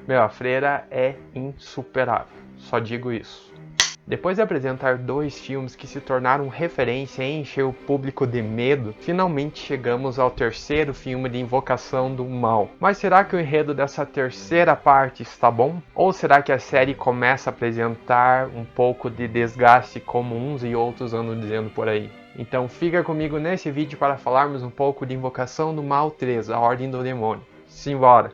Meu, a freira é insuperável, só digo isso. Depois de apresentar dois filmes que se tornaram referência e encher o público de medo, finalmente chegamos ao terceiro filme de Invocação do Mal. Mas será que o enredo dessa terceira parte está bom? Ou será que a série começa a apresentar um pouco de desgaste como uns e outros andam dizendo por aí? Então fica comigo nesse vídeo para falarmos um pouco de Invocação do Mal 3, a Ordem do Demônio. Simbora!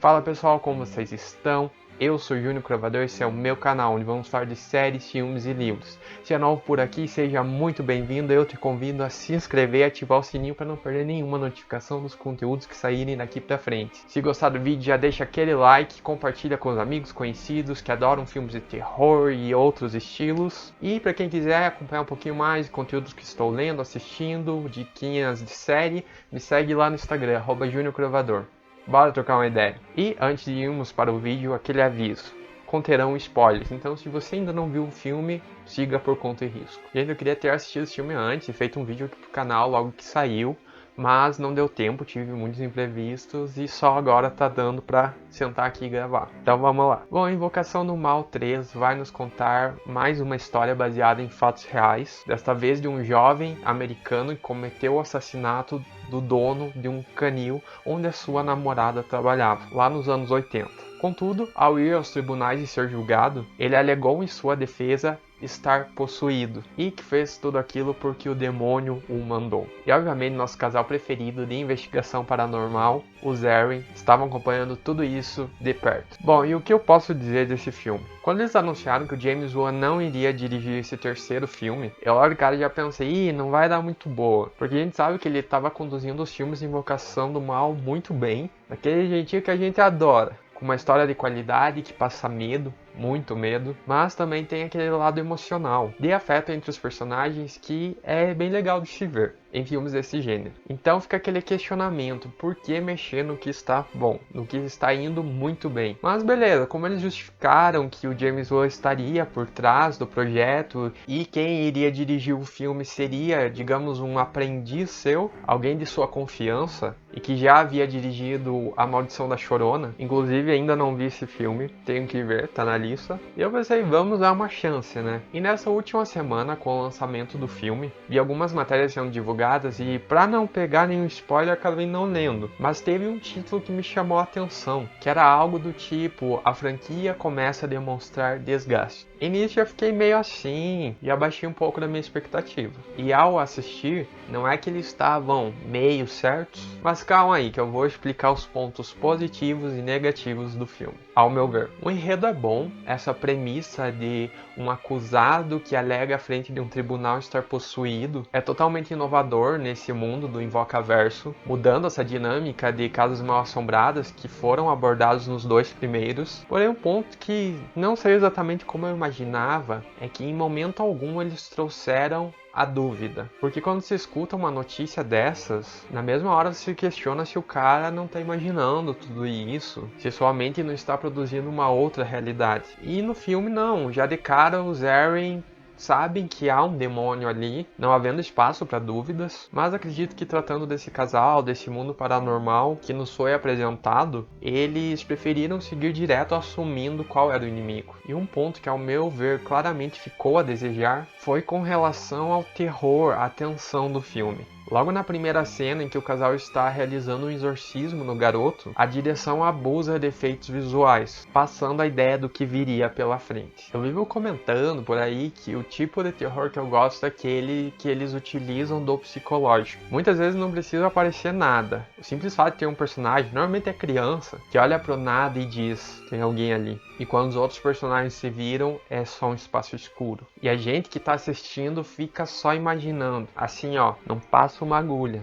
Fala pessoal, como vocês estão? Eu sou Júnior Cravador e esse é o meu canal, onde vamos falar de séries, filmes e livros. Se é novo por aqui, seja muito bem-vindo. Eu te convido a se inscrever e ativar o sininho para não perder nenhuma notificação dos conteúdos que saírem daqui pra frente. Se gostar do vídeo, já deixa aquele like, compartilha com os amigos conhecidos que adoram filmes de terror e outros estilos. E para quem quiser acompanhar um pouquinho mais de conteúdos que estou lendo, assistindo, diquinhas de série, me segue lá no Instagram, @JuniorCravador. Bora trocar uma ideia. E antes de irmos para o vídeo, aquele aviso. Conterão spoilers, então se você ainda não viu o filme, siga por conta e risco. Gente, eu queria ter assistido esse filme antes e feito um vídeo aqui pro canal logo que saiu, mas não deu tempo, tive muitos imprevistos e só agora tá dando pra sentar aqui e gravar. Então vamos lá. Bom, a Invocação do Mal 3 vai nos contar mais uma história baseada em fatos reais, desta vez de um jovem americano que cometeu o assassinato do dono de um canil onde a sua namorada trabalhava, lá nos anos 80. Contudo, ao ir aos tribunais e ser julgado, ele alegou em sua defesa estar possuído e que fez tudo aquilo porque o demônio o mandou. E obviamente nosso casal preferido de investigação paranormal, os Erin, estavam acompanhando tudo isso de perto. Bom, e o que eu posso dizer desse filme? Quando eles anunciaram que o James Wan não iria dirigir esse terceiro filme, eu logo de cara já pensei, não vai dar muito boa, porque a gente sabe que ele estava conduzindo os filmes de Invocação do Mal muito bem, daquele jeitinho que a gente adora, com uma história de qualidade que passa medo, muito medo, mas também tem aquele lado emocional, de afeto entre os personagens que é bem legal de se ver em filmes desse gênero. Então fica aquele questionamento, por que mexer no que está bom, no que está indo muito bem? Mas beleza, como eles justificaram que o James Wan estaria por trás do projeto e quem iria dirigir o filme seria, digamos, um aprendiz seu, alguém de sua confiança, e que já havia dirigido A Maldição da Chorona, inclusive ainda não vi esse filme, tenho que ver, tá na lista. E eu pensei, vamos dar uma chance, né? E nessa última semana, com o lançamento do filme, vi algumas matérias sendo divulgadas e, pra não pegar nenhum spoiler, acabei não lendo. Mas teve um título que me chamou a atenção, que era algo do tipo, a franquia começa a demonstrar desgaste. E nisso eu fiquei meio assim, e abaixei um pouco da minha expectativa. E ao assistir, não é que eles estavam meio certos, mas calma aí que eu vou explicar os pontos positivos e negativos do filme, ao meu ver. O enredo é bom, essa premissa de um acusado que alega à frente de um tribunal estar possuído é totalmente inovador nesse mundo do Invocaverso, mudando essa dinâmica de casas mal assombradas que foram abordados nos dois primeiros. Porém, um ponto que não sei exatamente como eu imaginava é que em momento algum eles trouxeram a dúvida, porque quando se escuta uma notícia dessas, na mesma hora se questiona se o cara não está imaginando tudo isso, se sua mente não está produzindo uma outra realidade. E no filme não, já de cara os Erin sabem que há um demônio ali, não havendo espaço para dúvidas, mas acredito que tratando desse casal, desse mundo paranormal que nos foi apresentado, eles preferiram seguir direto assumindo qual era o inimigo. E um ponto que ao meu ver claramente ficou a desejar foi com relação ao terror, à tensão do filme. Logo na primeira cena em que o casal está realizando um exorcismo no garoto, a direção abusa de efeitos visuais, passando a ideia do que viria pela frente. Eu vivo comentando por aí que o tipo de terror que eu gosto é aquele que eles utilizam do psicológico. Muitas vezes não precisa aparecer nada. O simples fato de ter um personagem, normalmente é criança, que olha pro nada e diz, tem alguém ali. E quando os outros personagens se viram, é só um espaço escuro. E a gente que tá assistindo fica só imaginando, assim ó, não passa uma agulha.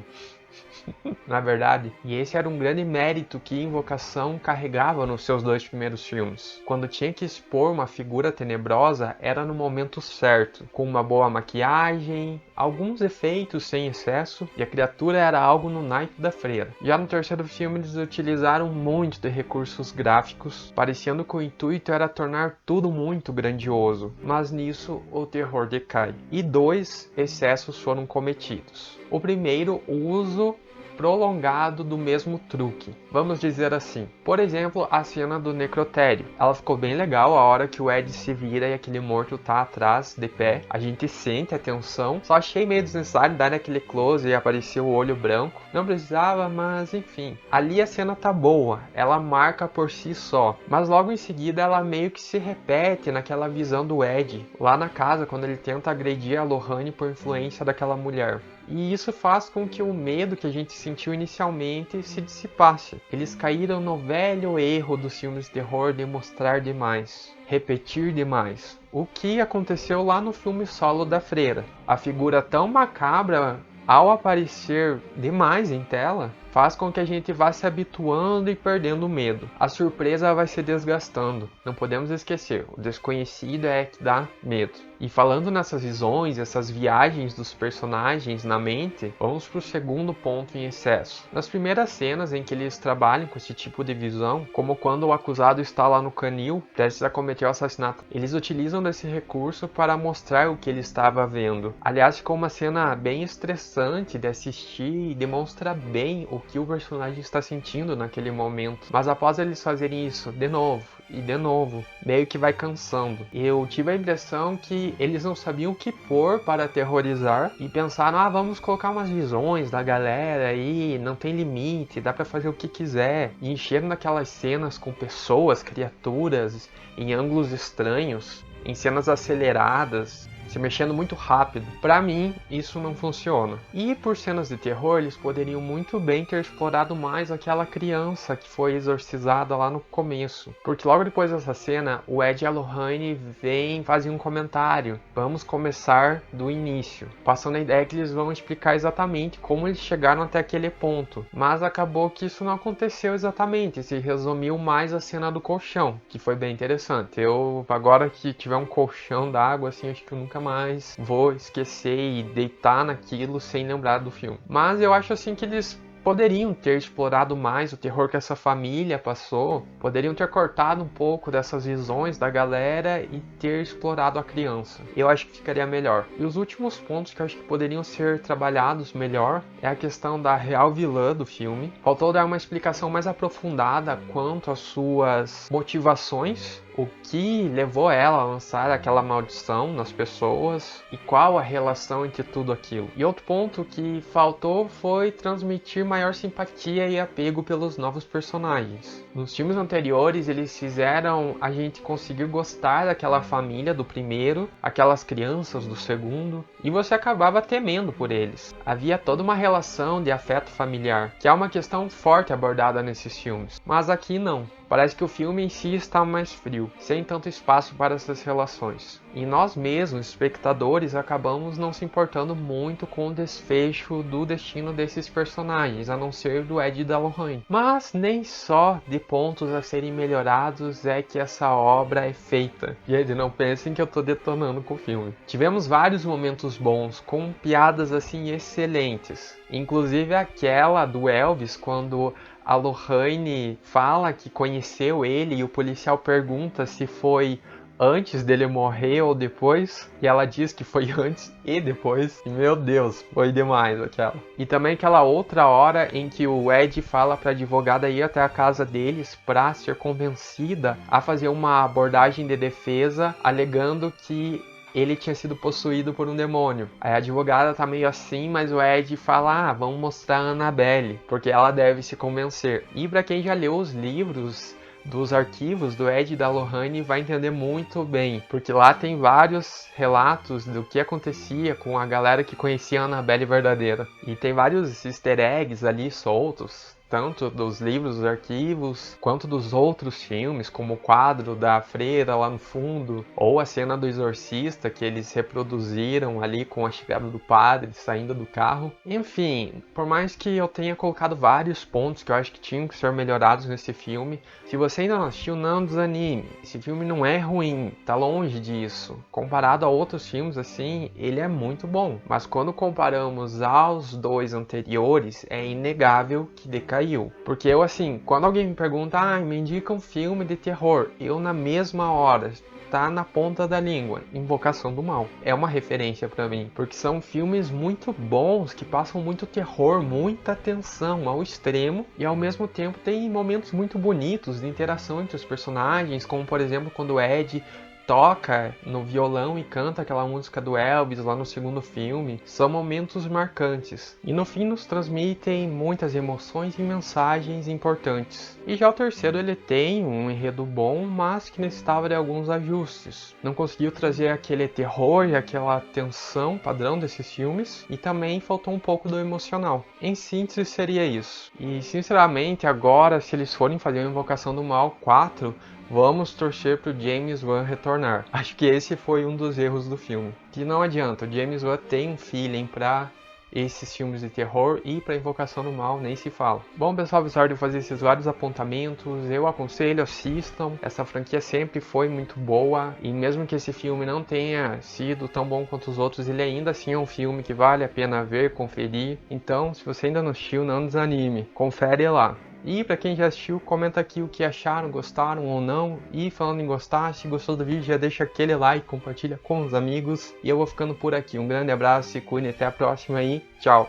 Na verdade, e esse era um grande mérito que Invocação carregava nos seus dois primeiros filmes. Quando tinha que expor uma figura tenebrosa, era no momento certo, com uma boa maquiagem, alguns efeitos sem excesso, e a criatura era algo no naipe da freira. Já no terceiro filme eles utilizaram muito de recursos gráficos, parecendo que o intuito era tornar tudo muito grandioso, mas nisso o terror decai. E dois excessos foram cometidos. O primeiro, o uso prolongado do mesmo truque, vamos dizer assim. Por exemplo, a cena do necrotério. Ela ficou bem legal a hora que o Ed se vira e aquele morto tá atrás, de pé. A gente sente a tensão. Só achei meio desnecessário dar aquele close e aparecer o olho branco. Não precisava, mas enfim. Ali a cena tá boa, ela marca por si só. Mas logo em seguida ela meio que se repete naquela visão do Ed, lá na casa, quando ele tenta agredir a Lorraine por influência daquela mulher. E isso faz com que o medo que a gente sentiu inicialmente se dissipasse. Eles caíram no velho erro dos filmes de terror de mostrar demais, repetir demais. O que aconteceu lá no filme solo da Freira. A figura tão macabra, ao aparecer demais em tela, faz com que a gente vá se habituando e perdendo o medo. A surpresa vai se desgastando. Não podemos esquecer, o desconhecido é que dá medo. E falando nessas visões, essas viagens dos personagens na mente, vamos para o segundo ponto em excesso. Nas primeiras cenas em que eles trabalham com esse tipo de visão, como quando o acusado está lá no canil, prestes a cometer o assassinato, eles utilizam desse recurso para mostrar o que ele estava vendo. Aliás, ficou uma cena bem estressante de assistir e demonstra bem o que o personagem está sentindo naquele momento. Mas após eles fazerem isso de novo e de novo, meio que vai cansando. Eu tive a impressão que eles não sabiam o que pôr para aterrorizar e pensaram, vamos colocar umas visões da galera aí, não tem limite, dá pra fazer o que quiser. E encheram daquelas cenas com pessoas, criaturas, em ângulos estranhos, em cenas aceleradas, se mexendo muito rápido. Pra mim, isso não funciona. E por cenas de terror, eles poderiam muito bem ter explorado mais aquela criança que foi exorcizada lá no começo. Porque logo depois dessa cena, o Ed e a Lorraine vêm e fazem um comentário. Vamos começar do início. Passando a ideia que eles vão explicar exatamente como eles chegaram até aquele ponto. Mas acabou que isso não aconteceu exatamente. Se resumiu mais a cena do colchão, que foi bem interessante. Eu, agora que tiver um colchão d'água, assim, acho que eu nunca mais vou esquecer e deitar naquilo sem lembrar do filme. Mas eu acho assim que eles poderiam ter explorado mais o terror que essa família passou, poderiam ter cortado um pouco dessas visões da galera e ter explorado a criança. Eu acho que ficaria melhor. E os últimos pontos que eu acho que poderiam ser trabalhados melhor é a questão da real vilã do filme. Faltou dar uma explicação mais aprofundada quanto às suas motivações, o que levou ela a lançar aquela maldição nas pessoas e qual a relação entre tudo aquilo. E outro ponto que faltou foi transmitir maior simpatia e apego pelos novos personagens. Nos filmes anteriores eles fizeram a gente conseguir gostar daquela família do primeiro, aquelas crianças do segundo, e você acabava temendo por eles. Havia toda uma relação de afeto familiar, que é uma questão forte abordada nesses filmes, mas aqui não. Parece que o filme em si está mais frio, sem tanto espaço para essas relações. E nós mesmos, espectadores, acabamos não se importando muito com o desfecho do destino desses personagens, a não ser do Ed e da Lorraine. Mas nem só de pontos a serem melhorados é que essa obra é feita. Gente, não pensem que eu estou detonando com o filme. Tivemos vários momentos bons, com piadas assim excelentes. Inclusive aquela do Elvis, quando a Lorraine fala que conheceu ele e o policial pergunta se foi antes dele morrer ou depois, e ela diz que foi antes e depois. E meu Deus, foi demais aquela. E também aquela outra hora em que o Ed fala para a advogada ir até a casa deles para ser convencida a fazer uma abordagem de defesa, alegando que ele tinha sido possuído por um demônio. Aí a advogada tá meio assim, mas o Ed fala, vamos mostrar a Annabelle, porque ela deve se convencer. E pra quem já leu os livros dos arquivos do Ed e da Lorraine vai entender muito bem, porque lá tem vários relatos do que acontecia com a galera que conhecia a Annabelle verdadeira. E tem vários easter eggs ali soltos, tanto dos livros, dos arquivos, quanto dos outros filmes, como o quadro da freira lá no fundo, ou a cena do exorcista que eles reproduziram ali com a chegada do padre saindo do carro. Enfim, por mais que eu tenha colocado vários pontos que eu acho que tinham que ser melhorados nesse filme, se você ainda não assistiu, não desanime. Esse filme não é ruim, tá longe disso. Comparado a outros filmes assim, ele é muito bom. Mas quando comparamos aos dois anteriores, é inegável que decaiu. Porque eu assim, quando alguém me pergunta, me indica um filme de terror, eu na mesma hora, tá na ponta da língua, Invocação do Mal. É uma referência pra mim, porque são filmes muito bons, que passam muito terror, muita tensão ao extremo, e ao mesmo tempo tem momentos muito bonitos de interação entre os personagens, como por exemplo quando o Ed toca no violão e canta aquela música do Elvis lá no segundo filme. São momentos marcantes e no fim nos transmitem muitas emoções e mensagens importantes. E já o terceiro, ele tem um enredo bom, mas que necessitava de alguns ajustes. Não conseguiu trazer aquele terror e aquela tensão padrão desses filmes, e também faltou um pouco do emocional. Em síntese seria isso. E sinceramente agora, se eles forem fazer uma Invocação do Mal 4, vamos torcer pro James Wan retornar. Acho que esse foi um dos erros do filme. Que não adianta, o James Wan tem um feeling pra esses filmes de terror e pra Invocação do Mal nem se fala. Bom pessoal, apesar de eu fazer esses vários apontamentos, eu aconselho, assistam. Essa franquia sempre foi muito boa e mesmo que esse filme não tenha sido tão bom quanto os outros, ele ainda assim é um filme que vale a pena ver, conferir. Então, se você ainda não assistiu, não desanime, confere lá. E para quem já assistiu, comenta aqui o que acharam, gostaram ou não. E falando em gostar, se gostou do vídeo, já deixa aquele like, compartilha com os amigos. E eu vou ficando por aqui. Um grande abraço, se cuide, até a próxima e tchau!